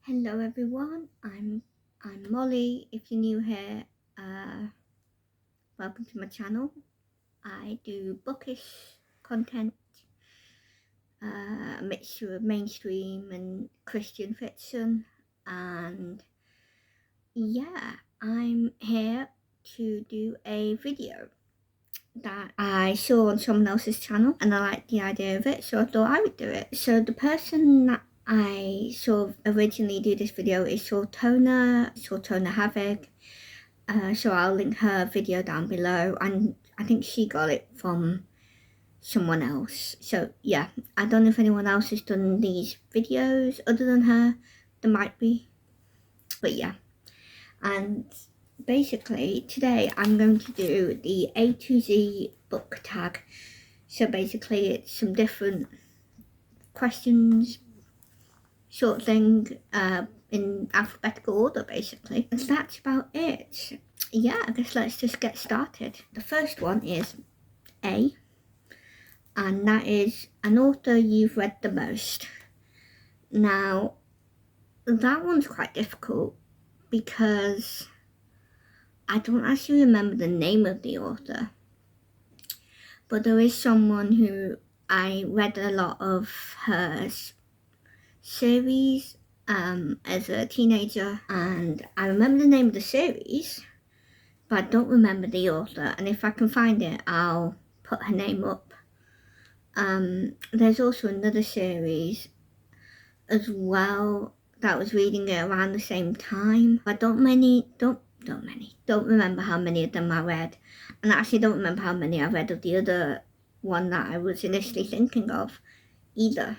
Hello everyone, I'm Molly. If you're new here, welcome to my channel. I do bookish content, a mixture of mainstream and Christian fiction, and yeah, I'm here to do a video that I saw on someone else's channel and I liked the idea of it, so I thought I would do it. So the person that I sort of originally do this video is Sortona Havoc. So I'll link her video down below, and I think she got it from someone else. So yeah, I don't know if anyone else has done these videos other than her. There might be, but yeah. And basically today I'm going to do the A to Z book tag. So basically it's some different questions sort of thing in alphabetical order basically. And that's about it. Yeah, I guess let's just get started. The first one is A, and that is an author you've read the most. Now that one's quite difficult because I don't actually remember the name of the author, but there is someone who I read a lot of her series as a teenager, and I remember the name of the series, but I don't remember the author, and if I can find it, I'll put her name up. There's also another series as well that I was reading it around the same time, but don't remember how many of them I read, and I actually don't remember how many I read of the other one that I was initially thinking of either,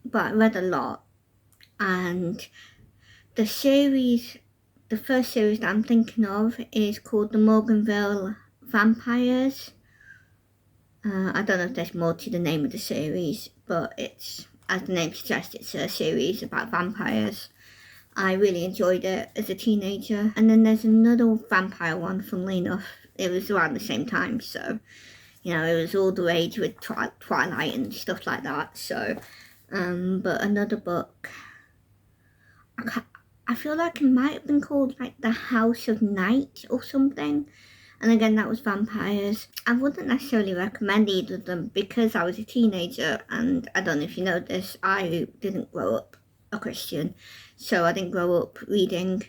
but I read a lot. And the first series that I'm thinking of is called The Morganville Vampires. I don't know if there's more to the name of the series, but it's, as the name suggests, it's a series about vampires. I really enjoyed it as a teenager. And then there's another vampire one, funnily enough. It was around the same time, so, you know, it was all the rage with Twilight and stuff like that. So, but another book, I feel like it might have been called like The House of Night or something. And again, that was vampires. I wouldn't necessarily recommend either of them because I was a teenager, and I don't know if you know this, I didn't grow up a Christian. So I didn't grow up reading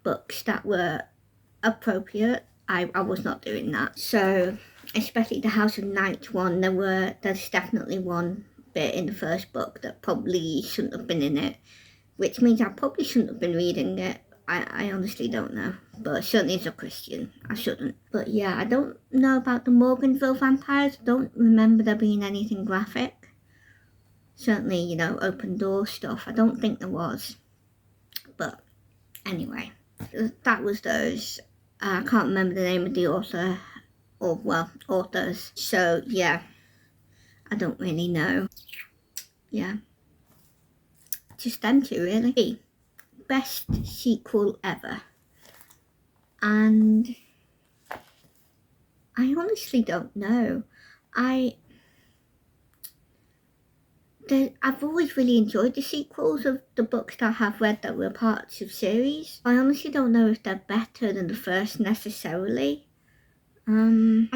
books that were appropriate. I was not doing that. So especially the House of Night one, there's definitely one bit in the first book that probably shouldn't have been in it, which means I probably shouldn't have been reading it. I honestly don't know, but certainly as a Christian, I shouldn't. But yeah, I don't know about the Morganville vampires. I don't remember there being anything graphic. Certainly, you know, open door stuff. I don't think there was. But anyway, that was those. I can't remember the name of the author, or well, authors. So yeah, I don't really know. Yeah, just them two really. Best sequel ever. And I honestly don't know. I've always really enjoyed the sequels of the books that I have read that were parts of series. I honestly don't know if they're better than the first necessarily. To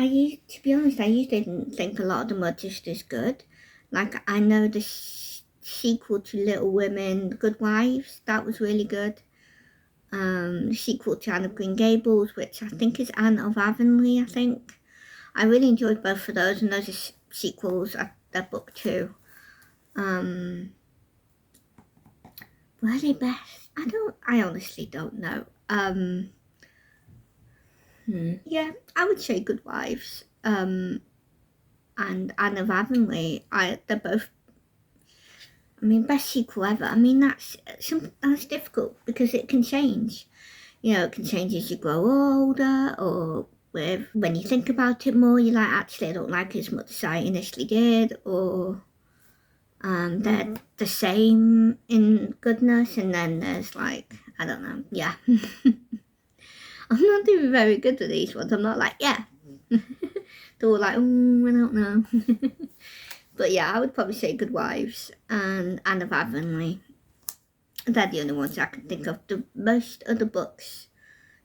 be honest, I usually didn't think a lot of them were just as good. Like, I know the sequel to Little Women, Good Wives, that was really good. The sequel to Anne of Green Gables, which I think is Anne of Avonlea, I think. I really enjoyed both of those, and those are sequels. They're book two. Were they best? I honestly don't know. Yeah, I would say Good Wives. And Anne of Avonlea. They're both. I mean, best sequel ever. I mean, that's difficult because it can change. You know, it can change as you grow older, or when you think about it more, you're like, actually, I don't like it as much as I initially did, or they're the same in goodness, and then there's like, I don't know, yeah. I'm not doing very good with these ones. I'm not like, yeah. They're all like, I don't know. But yeah, I would probably say Good Wives and Anne of Avonlea. They're the only ones I can think of. The most of the books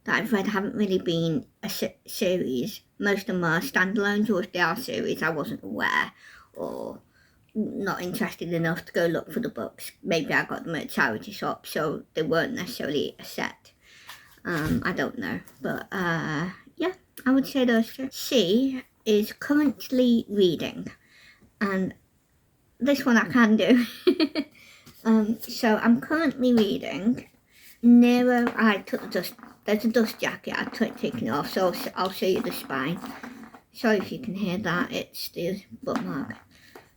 that I've read haven't really been a series. Most of them are standalones, or if they are series, I wasn't aware or not interested enough to go look for the books. Maybe I got them at a charity shop, so they weren't necessarily a set. I don't know, but yeah, I would say those two. She is currently reading, and this one I can do. So I'm currently reading Nero. I took the dust. There's a dust jacket. I took taken it off, so I'll show you the spine. Sorry if you can hear that. It's the bookmark.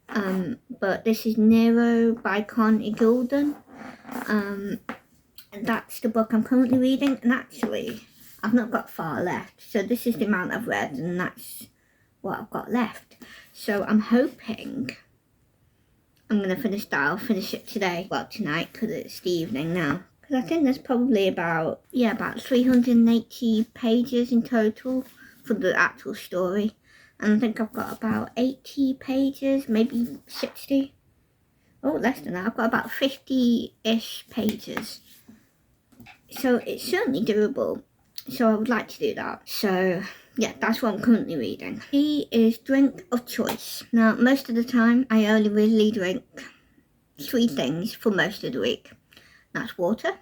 But this is Nero by Connie Gulden. And that's the book I'm currently reading. And actually, I've not got far left. So this is the amount I've read, and that's what I've got left. So I'm hoping I'm going to finish that. I'll finish it today. Well, tonight, because it's the evening now. Because I think there's probably about 380 pages in total for the actual story. And I think I've got about 80 pages, maybe 60. Oh, less than that. I've got about 50-ish pages. So it's certainly doable. So I would like to do that. So yeah, that's what I'm currently reading. Tea is drink of choice. Now, most of the time, I only really drink 3 things for most of the week. That's water,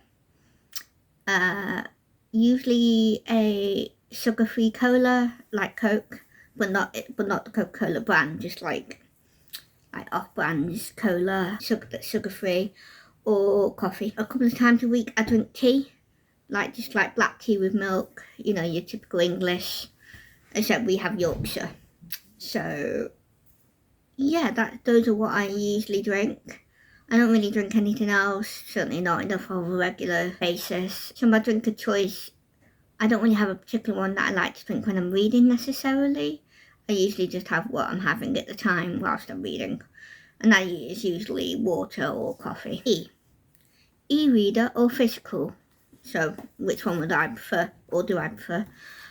usually a sugar-free cola like Coke, but not the Coca-Cola brand, just like off-brands cola, sugar-free, or coffee. A couple of times a week I drink tea, just like black tea with milk, you know, your typical English, except we have Yorkshire. So yeah, those are what I usually drink. I don't really drink anything else, certainly not enough on a regular basis. So my drink of choice, I don't really have a particular one that I like to drink when I'm reading necessarily. I usually just have what I'm having at the time whilst I'm reading. And that is usually water or coffee. E-reader or physical. So which one would I prefer, or do I prefer?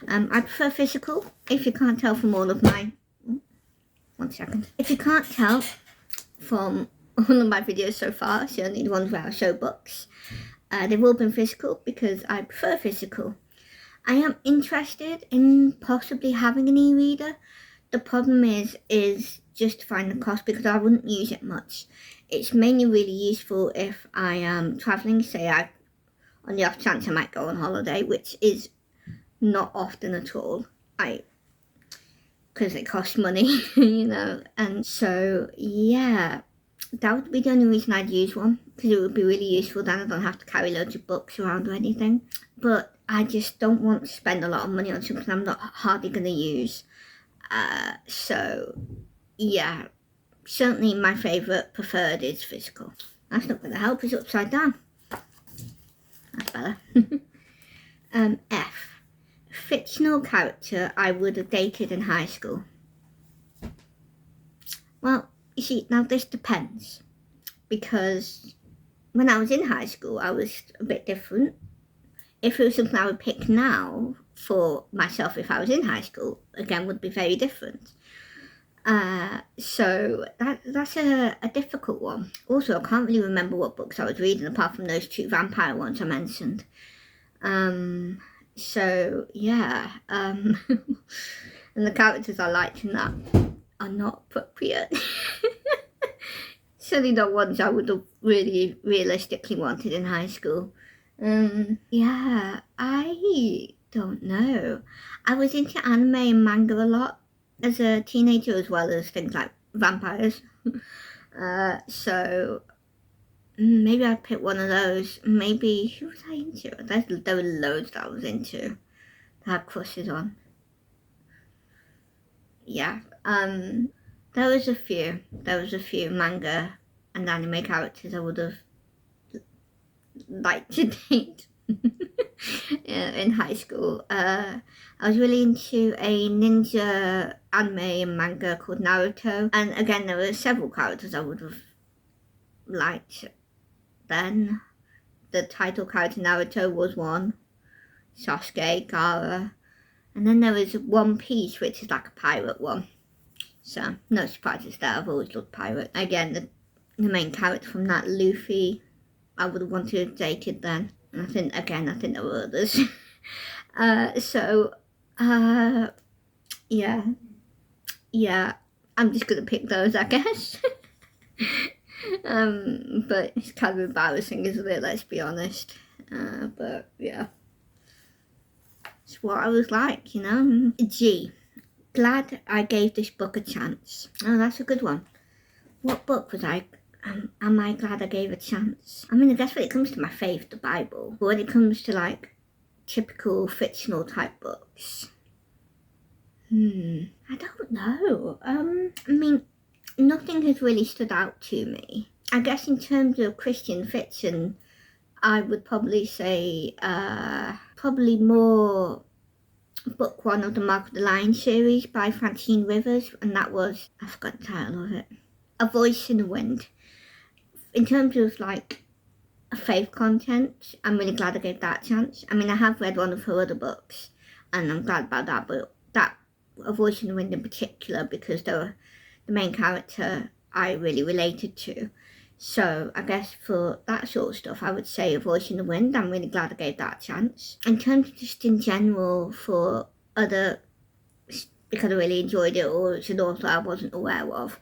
I prefer physical, if you can't tell from all of my... One second. If you can't tell from all of my videos so far, certainly the ones where I show books, they've all been physical because I prefer physical. I am interested in possibly having an e-reader. The problem is justifying the cost, because I wouldn't use it much. It's mainly really useful if I am travelling, say on the off chance I might go on holiday, which is not often at all. Because it costs money, you know, and so yeah. That would be the only reason I'd use one, because it would be really useful. Then I don't have to carry loads of books around or anything. But I just don't want to spend a lot of money on something I'm not hardly going to use. So yeah, certainly my favourite preferred is physical. That's not going to help. It's upside down. That's better. F. Fictional character I would have dated in high school. Well, you see, now this depends, because when I was in high school I was a bit different. If it was something I would pick now for myself if I was in high school, again, would be very different. So that's a difficult one. Also, I can't really remember what books I was reading apart from those 2 vampire ones I mentioned. So yeah, and the characters I liked in that are not appropriate. Certainly not ones I would have really realistically wanted in high school. Yeah, I don't know. I was into anime and manga a lot as a teenager, as well as things like vampires. So maybe I'd pick one of those. Maybe, who was I into? There were loads that I was into, that I had crushes on. Yeah, there was a few manga and anime characters I would have liked to date in high school. I was really into a ninja anime and manga called Naruto, and again there were several characters I would have liked then. The title character Naruto was one, Sasuke, Gaara, and then there was One Piece, which is like a pirate one. So no surprises there, I've always loved pirate. Again, the main character from that, Luffy, I would have wanted to have dated then. And I think there were others. Yeah, I'm just gonna pick those, I guess. But it's kind of embarrassing, isn't it? Let's be honest. But yeah, it's what I was like, you know. G. Glad I gave this book a chance. Oh, that's a good one. What book was I? Am I glad I gave a chance? I mean, I guess when it comes to my faith, the Bible. But when it comes to like typical fictional type books, I don't know. I mean, nothing has really stood out to me. I guess in terms of Christian fiction, I would probably say probably more book one of the Mark of the Lion series by Francine Rivers, and that was, I forgot the title of it, A Voice in the Wind. In terms of like faith content, I'm really glad I gave that a chance. I mean, I have read one of her other books, and I'm glad about that, but that A Voice in the Wind in particular, because the main character I really related to. So I guess for that sort of stuff, I would say A Voice in the Wind. I'm really glad I gave that a chance. In terms of just in general for other, because I really enjoyed it, or it's an author I wasn't aware of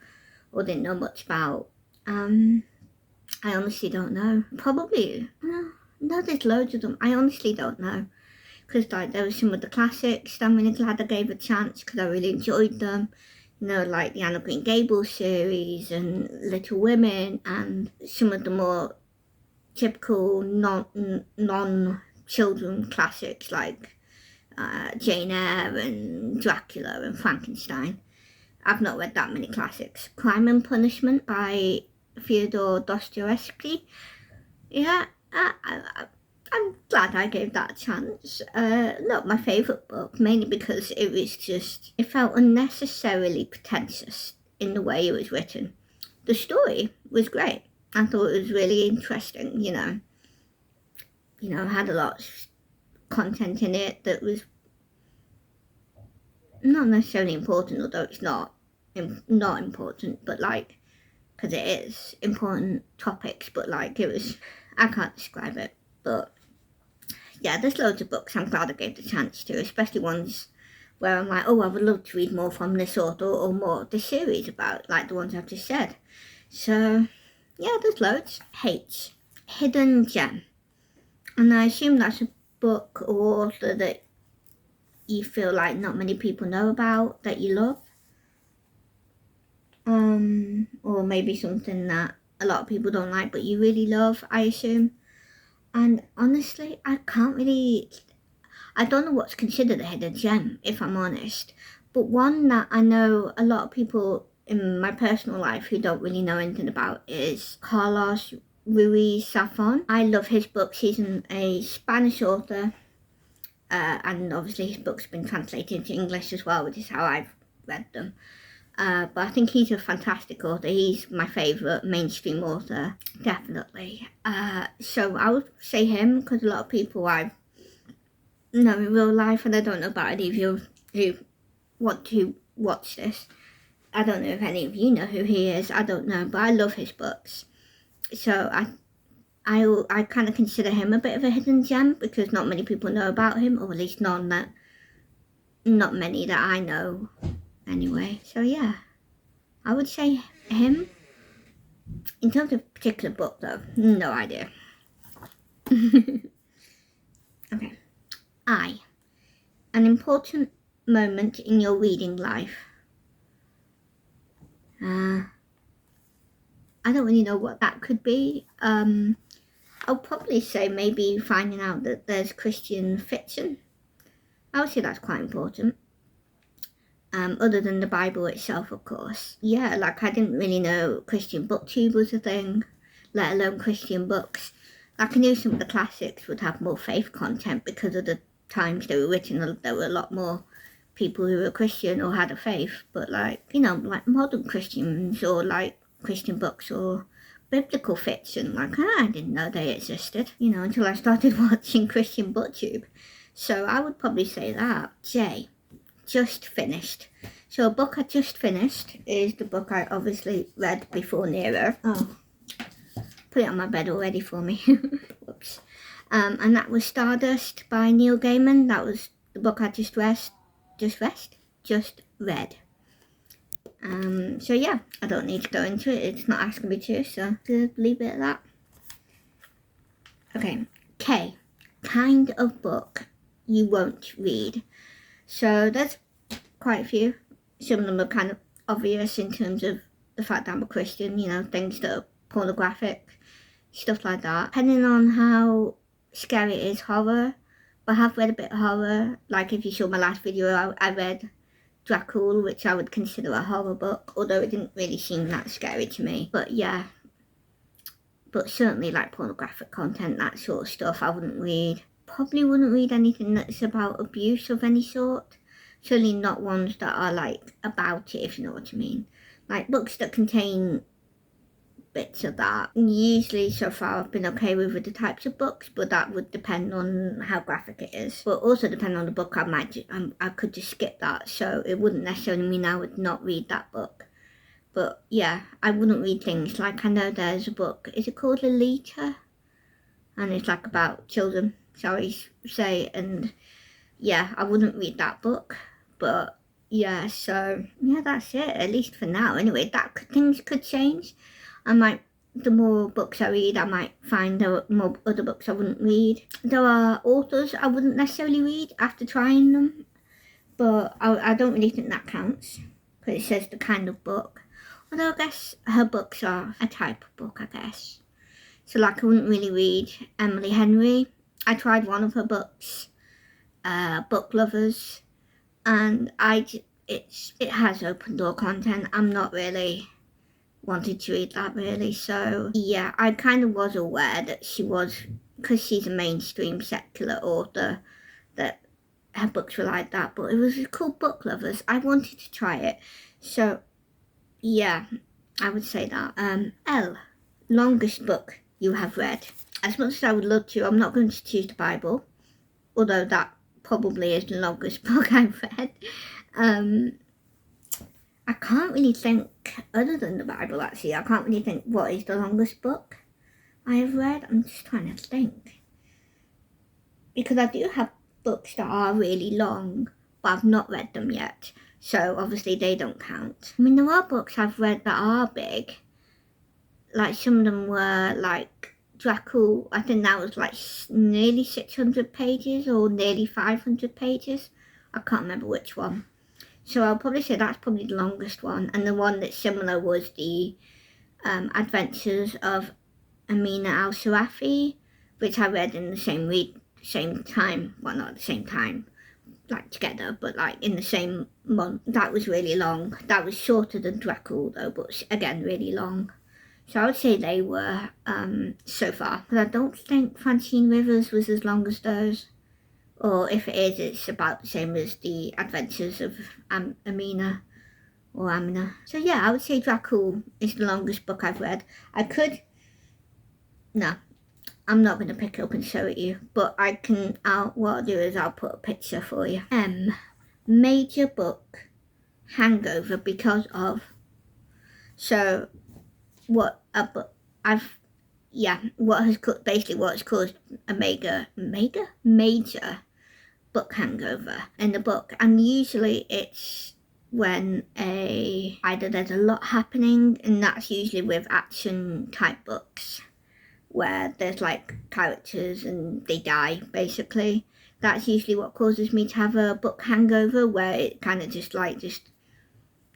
or didn't know much about, I honestly don't know. Probably, no, there's loads of them. I honestly don't know. Because like there were some of the classics that I'm really glad I gave a chance because I really enjoyed them. You know, like the Anne of Green Gables series and Little Women, and some of the more typical non-children classics like Jane Eyre and Dracula and Frankenstein. I've not read that many classics. Crime and Punishment by Fyodor Dostoevsky. Yeah, I'm glad I gave that a chance. Not my favourite book, mainly because it felt unnecessarily pretentious in the way it was written. The story was great. I thought it was really interesting, you know, had a lot of content in it that was not necessarily important, although it's not important, but like, because it is important topics, but like I can't describe it, but yeah, there's loads of books I'm glad I gave the chance to, especially ones where I'm like, oh, I would love to read more from this author or more of the series about, like the ones I've just said. So, yeah, there's loads. H. Hidden Gem. And I assume that's a book or author that you feel like not many people know about, that you love. Or maybe something that a lot of people don't like, but you really love, I assume. And honestly, I don't know what's considered a hidden gem, if I'm honest. But one that I know a lot of people in my personal life who don't really know anything about is Carlos Ruiz Zafón. I love his books. He's a Spanish author. And obviously his books have been translated into English as well, which is how I've read them. But I think he's a fantastic author. He's my favourite mainstream author, definitely. So I would say him, because a lot of people I know in real life, and I don't know about any of you who want to watch this. I don't know if any of you know who he is. I don't know, but I love his books. So I kind of consider him a bit of a hidden gem, because not many people know about him, or at least not many that I know. Anyway, so yeah, I would say him. In terms of particular book though, no idea. Okay. An important moment in your reading life. I don't really know what that could be. I'll probably say maybe finding out that there's Christian fiction. I would say that's quite important. Other than the Bible itself, of course. Yeah, like I didn't really know Christian BookTube was a thing, let alone Christian books. Like I knew some of the classics would have more faith content because of the times they were written. There were a lot more people who were Christian or had a faith, but like, you know, like modern Christians or like Christian books or biblical fiction, like I didn't know they existed, you know, until I started watching Christian BookTube. So I would probably say that. J. Just finished. So a book I just finished is the book I obviously read before Nero. Oh, put it on my bed already for me. Whoops. And that was Stardust by Neil Gaiman. That was the book I just read. So yeah, I don't need to go into it. It's not asking me to, so to leave it at that. Okay, K, kind of book you won't read. So there's quite a few. Some of them are kind of obvious in terms of the fact that I'm a Christian, you know, things that are pornographic, stuff like that. Depending on how scary it is, horror. But I have read a bit of horror. Like if you saw my last video, I read Dracula, which I would consider a horror book, although it didn't really seem that scary to me. But yeah, but certainly like pornographic content, that sort of stuff I wouldn't read. Probably wouldn't read anything that's about abuse of any sort. Certainly not ones that are like about it, if you know what I mean. Like books that contain bits of that. Usually so far I've been okay with the types of books, but that would depend on how graphic it is. But also depend on the book, I could just skip that, so it wouldn't necessarily mean I would not read that book. But yeah, I wouldn't read things like, I know there's a book, is it called Lolita? And it's like about children, and yeah, I wouldn't read that book. But yeah, so yeah, that's it, at least for now anyway. Things could change. The more books I read, I might find there are more other books I wouldn't read. There are authors I wouldn't necessarily read after trying them, but I don't really think that counts, because it says the kind of book. Although I guess her books are a type of book, I guess. So like I wouldn't really read Emily Henry. I tried one of her books, Book Lovers, and it has open door content. I'm not really wanted to read that really, so yeah, I kind of was aware that she was, because she's a mainstream secular author, that her books were like that, but it was called Book Lovers. I wanted to try it, so yeah, I would say that. L, longest book you have read. As much as I would love to, I'm not going to choose the Bible, although that probably is the longest book I've read. I can't really think, other than the Bible actually, I can't really think what is the longest book I have read. I'm just trying to think. Because I do have books that are really long, but I've not read them yet. So obviously they don't count. I mean, there are books I've read that are big. Like some of them were like Dracula, I think that was like nearly 600 pages or nearly 500 pages. I can't remember which one. So I'll probably say that's probably the longest one. And the one that's similar was the Adventures of Amina al-Sarafi, which I read in the same time. Well, not at the same time, like together, but like in the same month. That was really long. That was shorter than Dracula though, but again, really long. So I would say they were so far. But I don't think Francine Rivers was as long as those. Or if it is, it's about the same as the Adventures of Amina. So yeah, I would say Dracula is the longest book I've read. No, I'm not going to pick it up and show it you, but what I'll do is I'll put a picture for you. Major book hangover because of. So what has caused a major book hangover in the book, and usually it's when either there's a lot happening, and that's usually with action type books where there's like characters and they die basically. That's usually what causes me to have a book hangover, where it kind of just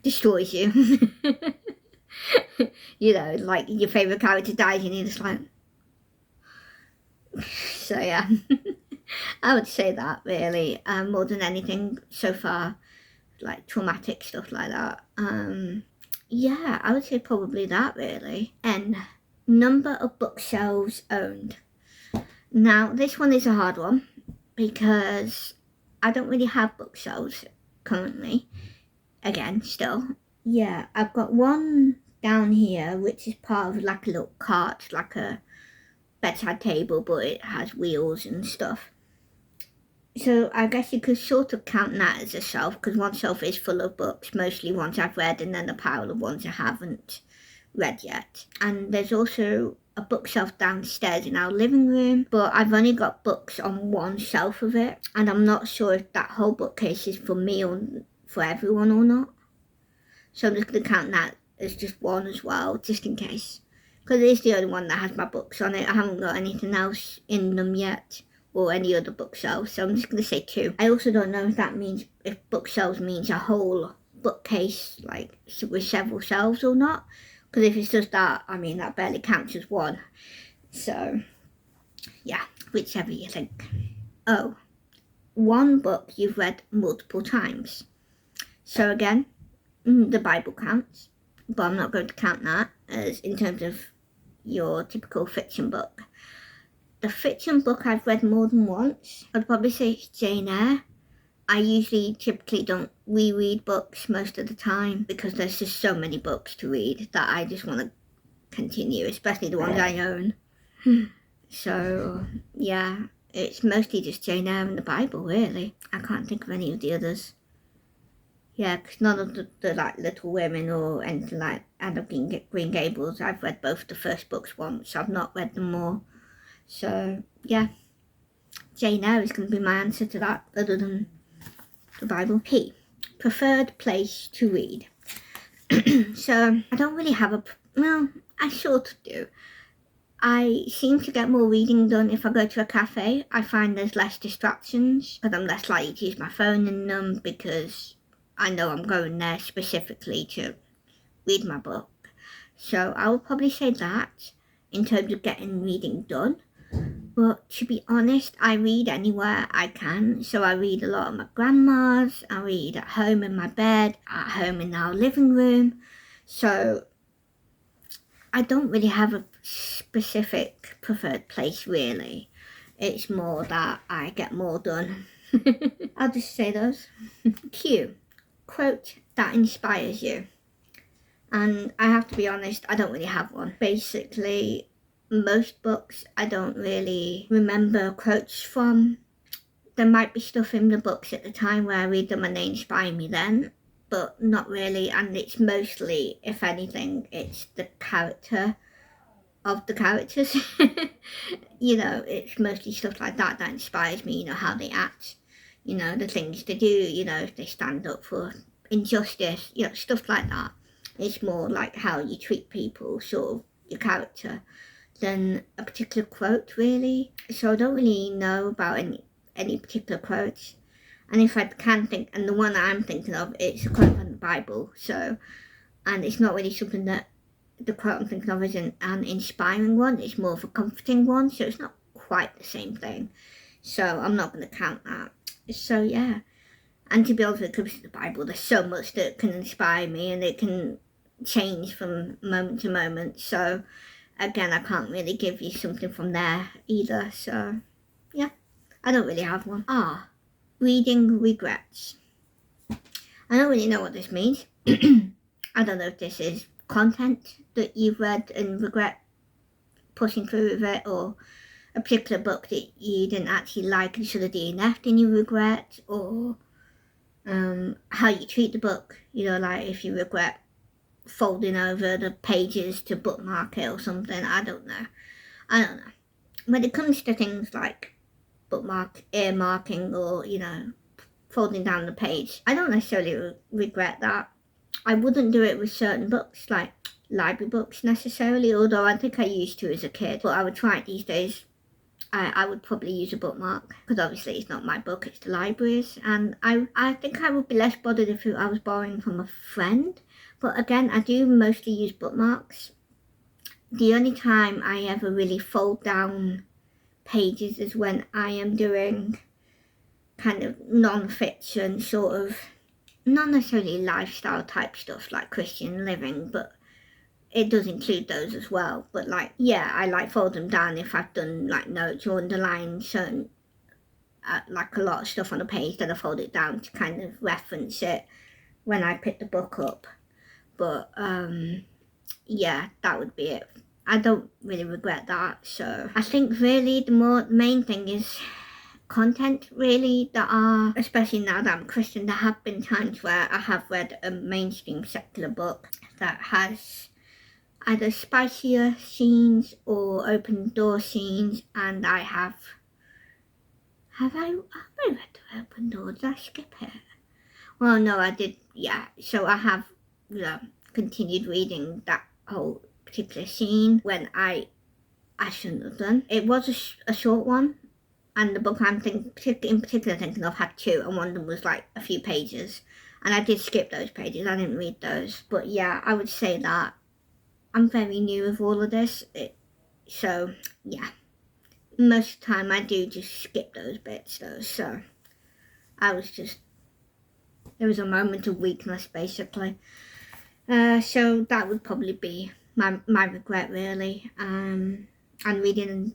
destroys you. You know, like your favourite character dies and you're just like, so yeah. I would say that really, more than anything so far, like traumatic stuff like that. Yeah, I would say probably that really. N, number of bookshelves owned. Now this one is a hard one because I don't really have bookshelves currently. Again, still. Yeah, I've got one down here which is part of like a little cart, like a bedside table, but it has wheels and stuff. So I guess you could sort of count that as a shelf, because one shelf is full of books, mostly ones I've read, and then a pile of ones I haven't read yet. And there's also a bookshelf downstairs in our living room, but I've only got books on one shelf of it, and I'm not sure if that whole bookcase is for me or for everyone or not. So I'm just going to count that as just one as well, just in case. Because it is the only one that has my books on it. I haven't got anything else in them yet, or any other bookshelves, so I'm just going to say 2. I also don't know if that means, if bookshelves means a whole bookcase, like with several shelves or not. Because if it's just that, I mean, that barely counts as 1. So, yeah, whichever you think. Oh, 1 book you've read multiple times. So again, the Bible counts, but I'm not going to count that as in terms of your typical fiction book. The fiction book I've read more than once, I'd probably say it's Jane Eyre. I typically don't reread books most of the time because there's just so many books to read that I just want to continue, especially the ones I own. So, yeah, it's mostly just Jane Eyre and the Bible, really. I can't think of any of the others. Yeah, because none of the like Little Women or anything like Anne of Green Gables, I've read both the first books once. I've not read them more. So, yeah, Jane Eyre is going to be my answer to that, other than the Bible. P, preferred place to read. So, I don't really have well, I sort of do. I seem to get more reading done if I go to a cafe. I find there's less distractions, because I'm less likely to use my phone in them, because I know I'm going there specifically to read my book. So I will probably say that in terms of getting reading done. But to be honest, I read anywhere I can. So I read a lot at my grandma's, I read at home in my bed, at home in our living room. So I don't really have a specific preferred place, really. It's more that I get more done. I'll just say those. Q, quote that inspires you. And I have to be honest, I don't really have one. Basically, most books I don't really remember quotes from. There might be stuff in the books at the time where I read them and they inspire me then, but not really. And it's mostly, if anything, it's the character of the characters. You know, it's mostly stuff like that that inspires me, you know, how they act, you know, the things they do, you know, if they stand up for injustice, you know, stuff like that. It's more like how you treat people, sort of your character, than a particular quote, really. So I don't really know about any particular quotes. And if I can think, and the one that I'm thinking of, it's a quote from the Bible. So, and it's not really something that the quote I'm thinking of isn't an inspiring one. It's more of a comforting one. So it's not quite the same thing. So I'm not going to count that. So yeah. And to be honest, when it comes to the Bible, there's so much that can inspire me, and it can change from moment to moment. So again, I can't really give you something from there either. So yeah, I don't really have one. Reading regrets. I don't really know what this means. I don't know if this is content that you've read and regret pushing through with it, or a particular book that you didn't actually like and should have DNF'd and you regret, or how you treat the book, you know, like if you regret folding over the pages to bookmark it or something. I don't know. When it comes to things like earmarking, or, you know, folding down the page, I don't necessarily regret that. I wouldn't do it with certain books, like library books necessarily, although I think I used to as a kid, but I would try it these days. I would probably use a bookmark, because obviously it's not my book, it's the library's, and I think I would be less bothered if I was borrowing from a friend. But again, I do mostly use bookmarks. The only time I ever really fold down pages is when I am doing kind of non-fiction, sort of, not necessarily lifestyle type stuff like Christian living, but it does include those as well. But like, yeah, I like fold them down if I've done like notes or underlined certain, like a lot of stuff on a page, then I fold it down to kind of reference it when I pick the book up. But yeah, that would be it. I don't really regret that. So I think really the main thing is content, really, that are, especially now that I'm a Christian, there have been times where I have read a mainstream secular book that has either spicier scenes or open door scenes, and I have I read the open door? Did I skip it? Well, no, I did, yeah. So I have continued reading that whole particular scene when I shouldn't have done. It was a short one, and the book I'm in particular thinking of had 2, and one of them was like a few pages, and I did skip those pages. I didn't read those. But yeah, I would say that I'm very new with all of this, so yeah, most of the time I do just skip those bits though. So there was a moment of weakness basically. So that would probably be my regret really. And reading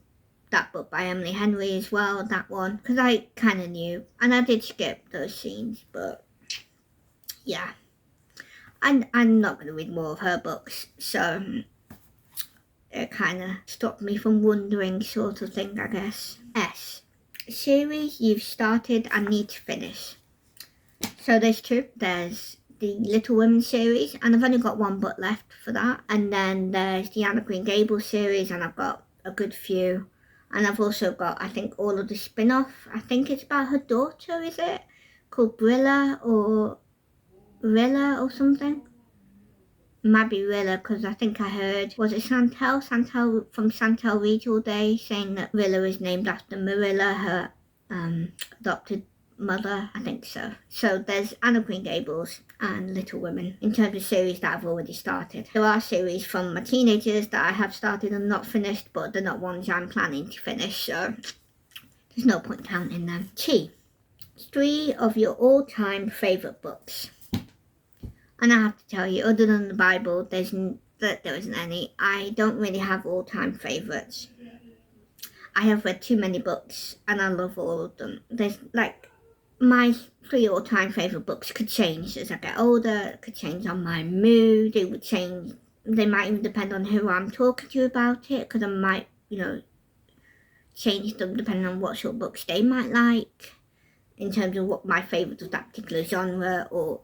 that book by Emily Henry as well, that one, because I kind of knew, and I did skip those scenes. But yeah, I'm not going to read more of her books, so it kind of stopped me from wondering, sort of thing, I guess. S. Series you've started and need to finish. So there's 2. There's the Little Women series, and I've only got 1 book left for that. And then there's the Anne of Green Gables series, and I've got a good few. And I've also got, I think, all of the spin-off. I think it's about her daughter, is it? Called Brilla or Rilla or something. It might be Rilla, because I think I heard, was it Santel from Santel Reads All Day, saying that Rilla is named after Marilla, her adopted mother. I think so. So there's Anne of Green Gables and Little Women in terms of series that I've already started. There are series from my teenagers that I have started and not finished, but they're not ones I'm planning to finish, so there's no point counting them. T. 3 of your all-time favourite books. And I have to tell you, other than the Bible, there isn't any. I don't really have all-time favourites. I have read too many books, and I love all of them. There's like, my 3 all-time favourite books could change as I get older. It could change on my mood. It would change. They might even depend on who I'm talking to about it, because I might, change them depending on what sort of books they might like, in terms of what my favourite of that particular genre or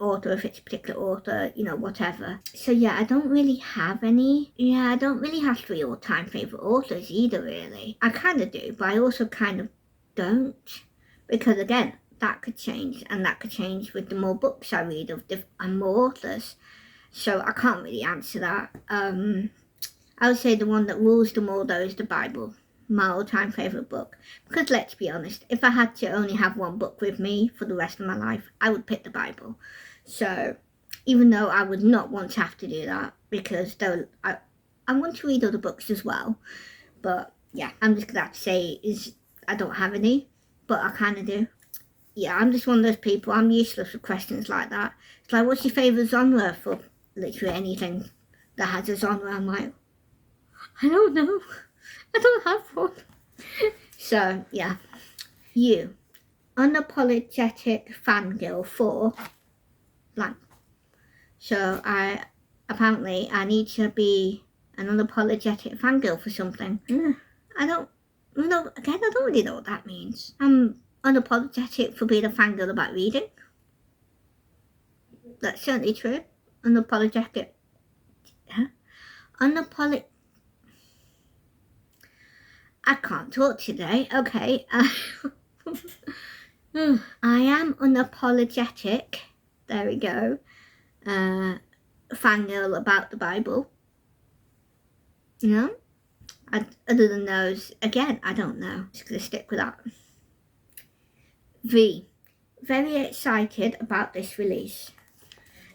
author, if it's a particular author, whatever. So yeah, I don't really have any. Yeah, I don't really have 3 all-time favourite authors either, really. I kind of do, but I also kind of don't. Because again, that could change, and that could change with the more books I read of and more authors. So I can't really answer that. I would say the one that rules them all though is the Bible, my all-time favourite book. Because let's be honest, if I had to only have one book with me for the rest of my life, I would pick the Bible. So even though I would not want to have to do that, because I want to read other books as well. But yeah, I'm just going to have to say I don't have any, but I kind of do. Yeah, I'm just one of those people. I'm useless with questions like that. It's like, what's your favourite genre for literally anything that has a genre? I'm like, I don't know. I don't have one. So, yeah. You. Unapologetic fangirl for blank. So, I need to be an unapologetic fangirl for something. I don't really know what that means. I'm unapologetic for being a fangirl about reading. That's certainly true. Unapologetic. I can't talk today. Okay. I am unapologetic. There we go. Fangirl about the Bible. Other than those, again, I don't know. Just gonna stick with that. V. Very excited about this release.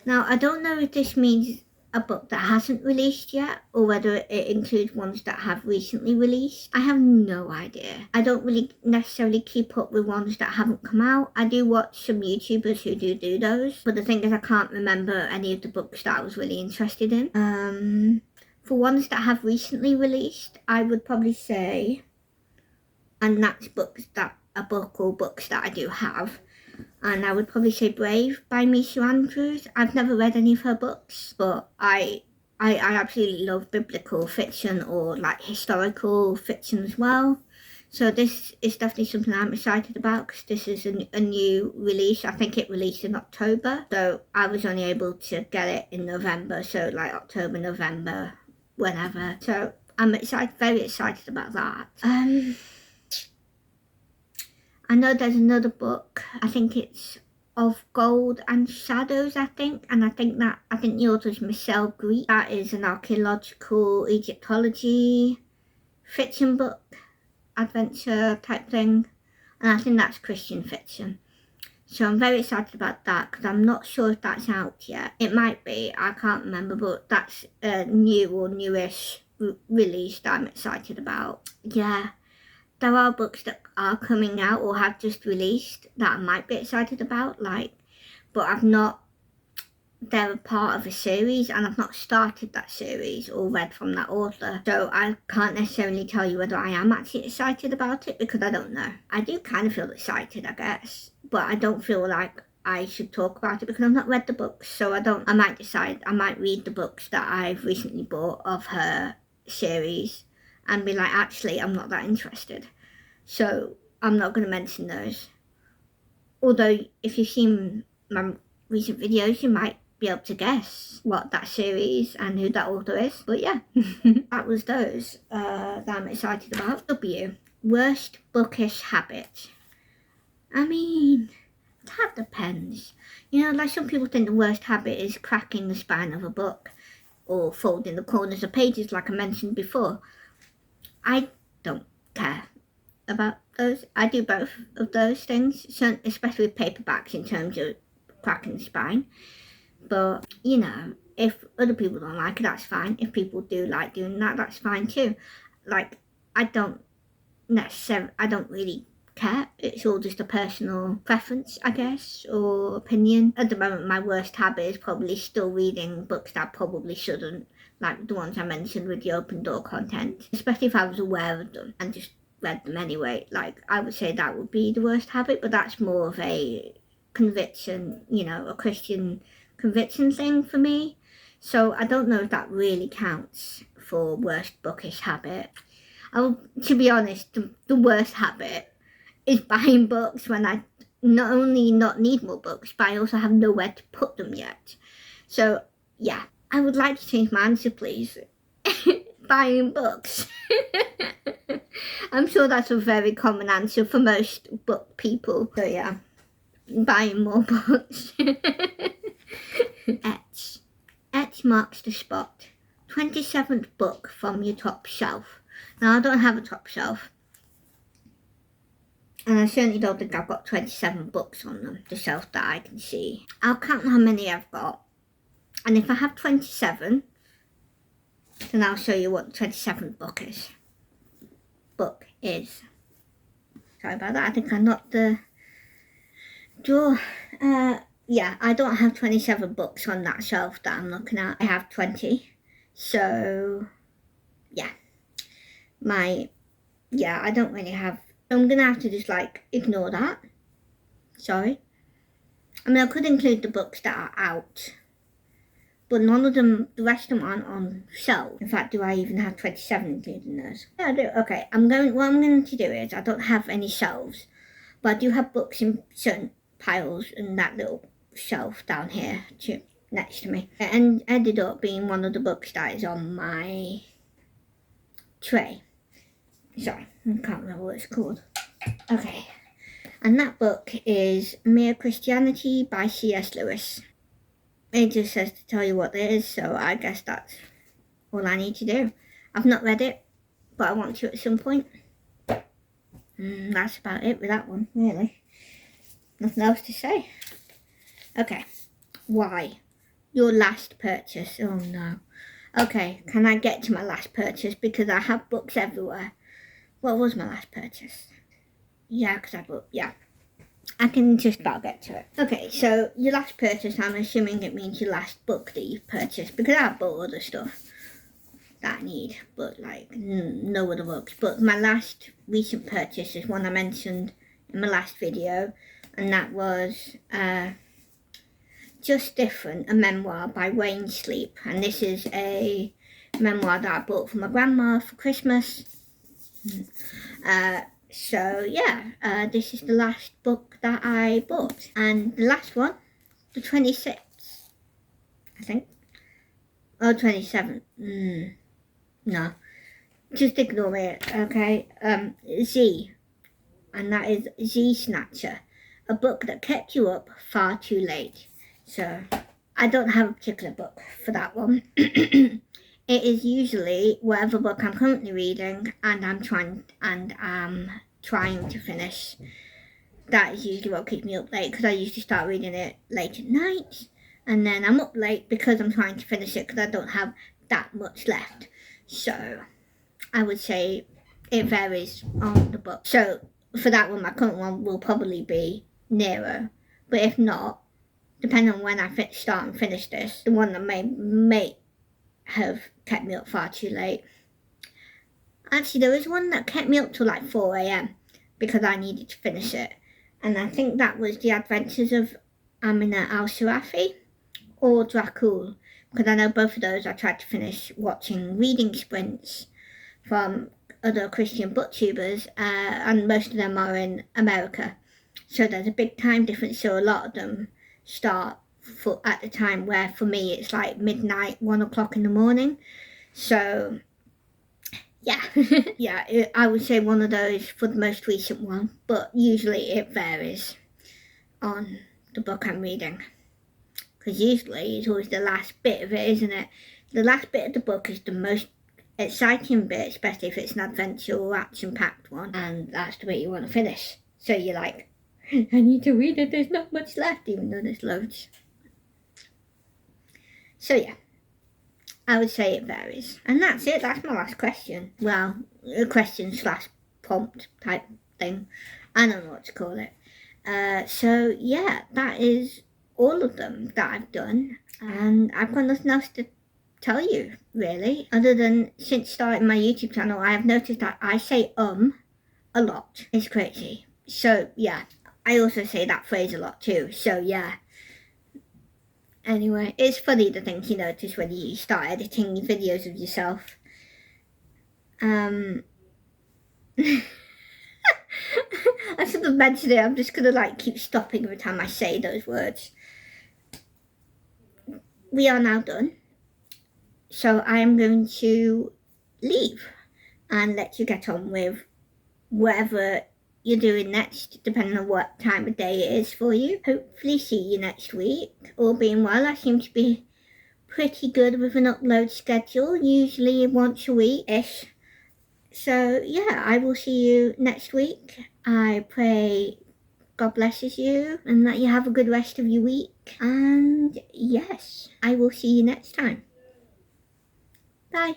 Now, I don't know if this means a book that hasn't released yet, or whether it includes ones that have recently released. I have no idea. I don't really necessarily keep up with ones that haven't come out. I do watch some YouTubers who do those, but the thing is I can't remember any of the books that I was really interested in. For ones that have recently released, I would probably say, and that's a book or books that I do have, and I would probably say Brave by Misha Andrews. I've never read any of her books, but I absolutely love biblical fiction or like historical fiction as well. So this is definitely something I'm excited about, because this is a new release. I think it released in October, so I was only able to get it in November, so like October, November, whenever. So I'm excited, very excited about that. I know there's another book, I think it's Of Gold and Shadows, and I think the author is Michelle Greet. That is an archaeological Egyptology fiction book, adventure type thing, and I think that's Christian fiction. So I'm very excited about that, because I'm not sure if that's out yet. It might be, I can't remember, but that's a new or newish release that I'm excited about. Yeah, there are books that are coming out or have just released that I might be excited about, but they're a part of a series, and I've not started that series or read from that author, so I can't necessarily tell you whether I am actually excited about it, because I don't know. I do kind of feel excited, I guess, but I don't feel like I should talk about it because I've not read the books, so I might decide, I might read the books that I've recently bought of her series and be like, actually, I'm not that interested, so I'm not going to mention those. Although, if you've seen my recent videos, you might be able to guess what that series and who that author is. But yeah, that was those that I'm excited about. W, worst bookish habit. I mean, that depends. You know, like some people think the worst habit is cracking the spine of a book or folding the corners of pages, like I mentioned before. I don't care about those. I do both of those things, so especially with paperbacks in terms of cracking the spine. But you know, if other people don't like it, that's fine. If people do like doing that, that's fine too. Like, I don't really care. It's all just a personal preference, I guess, or opinion. At the moment, my worst habit is probably still reading books that I probably shouldn't, like the ones I mentioned with the open door content, especially if I was aware of them and just read them anyway. Like, I would say that would be the worst habit, but that's more of a conviction, you know, a Christian conviction thing for me. So I don't know if that really counts for worst bookish habit. To be honest, the worst habit is buying books when I not only not need more books, but I also have nowhere to put them yet. So yeah, I would like to change my answer, please. Buying books. I'm sure that's a very common answer for most book people. So yeah, buying more books. Etch. Etch marks the spot. 27th book from your top shelf. Now, I don't have a top shelf, and I certainly don't think I've got 27 books on them, the shelf that I can see. I'll count how many I've got, and if I have 27, then I'll show you what the 27th book is. Sorry about that, I think I knocked the door. Yeah, I don't have 27 books on that shelf that I'm looking at. I have 20, so yeah. I don't really have, I'm gonna have to just like ignore that. Sorry. I mean, I could include the books that are out, but none of them, the rest of them aren't on shelf. In fact, do I even have 27 including those? Yeah, I do. Okay, what I'm going to do is, I don't have any shelves, but I do have books in certain piles in that little shelf down here next to me. And ended up being one of the books that is on my tray. Sorry, I can't remember what it's called. Okay, and that book is Mere Christianity by C.S. Lewis. It just says to tell you what it is, so I guess that's all I need to do. I've not read it, but I want to at some point. That's about it with that one, really. Nothing else to say. Okay, why? Your last purchase. Oh no. Okay, can I get to my last purchase? Because I have books everywhere. What was my last purchase? Yeah, I can just about get to it. Okay, so your last purchase, I'm assuming it means your last book that you've purchased, because I've bought other stuff that I need, but like no other books. But my last recent purchase is one I mentioned in my last video, and that was Just Different, a memoir by Wayne Sleep. And this is a memoir that I bought for my grandma for Christmas. So yeah, this is the last book that I bought, and the last one, the 26th, I think. Oh, 27th. No, just ignore it, okay? Z, and that is Z Snatcher, a book that kept you up far too late. So I don't have a particular book for that one. It is usually whatever book I'm currently reading and I'm trying to finish. That is usually what keeps me up late, because I usually start reading it late at night, and then I'm up late because I'm trying to finish it because I don't have that much left. So I would say it varies on the book. So for that one, my current one will probably be Nero, but if not, depending on when I start and finish this, the one that may have kept me up far too late. Actually, there was one that kept me up till like 4 a.m. because I needed to finish it, and I think that was The Adventures of Amina Al-Sharafi or Dracul, because I know both of those I tried to finish watching reading sprints from other Christian booktubers, and most of them are in America, so there's a big time difference, so a lot of them start at the time where for me it's like midnight, 1 o'clock in the morning. So yeah, yeah, I would say one of those for the most recent one, but usually it varies on the book I'm reading, because usually it's always the last bit of it, isn't it? The last bit of the book is the most exciting bit, especially if it's an adventure or action-packed one, and that's the bit you want to finish. So you're like, I need to read it, there's not much left, even though there's loads. So yeah, I would say it varies. And that's it, that's my last question. Well, a question / prompt type thing. I don't know what to call it. So yeah, that is all of them that I've done. And I've got nothing else to tell you, really. Other than, since starting my YouTube channel, I have noticed that I say a lot. It's crazy. So yeah, I also say that phrase a lot too. So yeah. Anyway, it's funny the things you notice when you start editing videos of yourself. I should have mentioned it. I'm just gonna like keep stopping every time I say those words. We are now done. So I am going to leave and let you get on with whatever you're doing next, depending on what time of day it is for you. Hopefully see you next week. All being well, I seem to be pretty good with an upload schedule, usually once a week-ish. So yeah, I will see you next week. I pray God blesses you and that you have a good rest of your week. And yes, I will see you next time. Bye.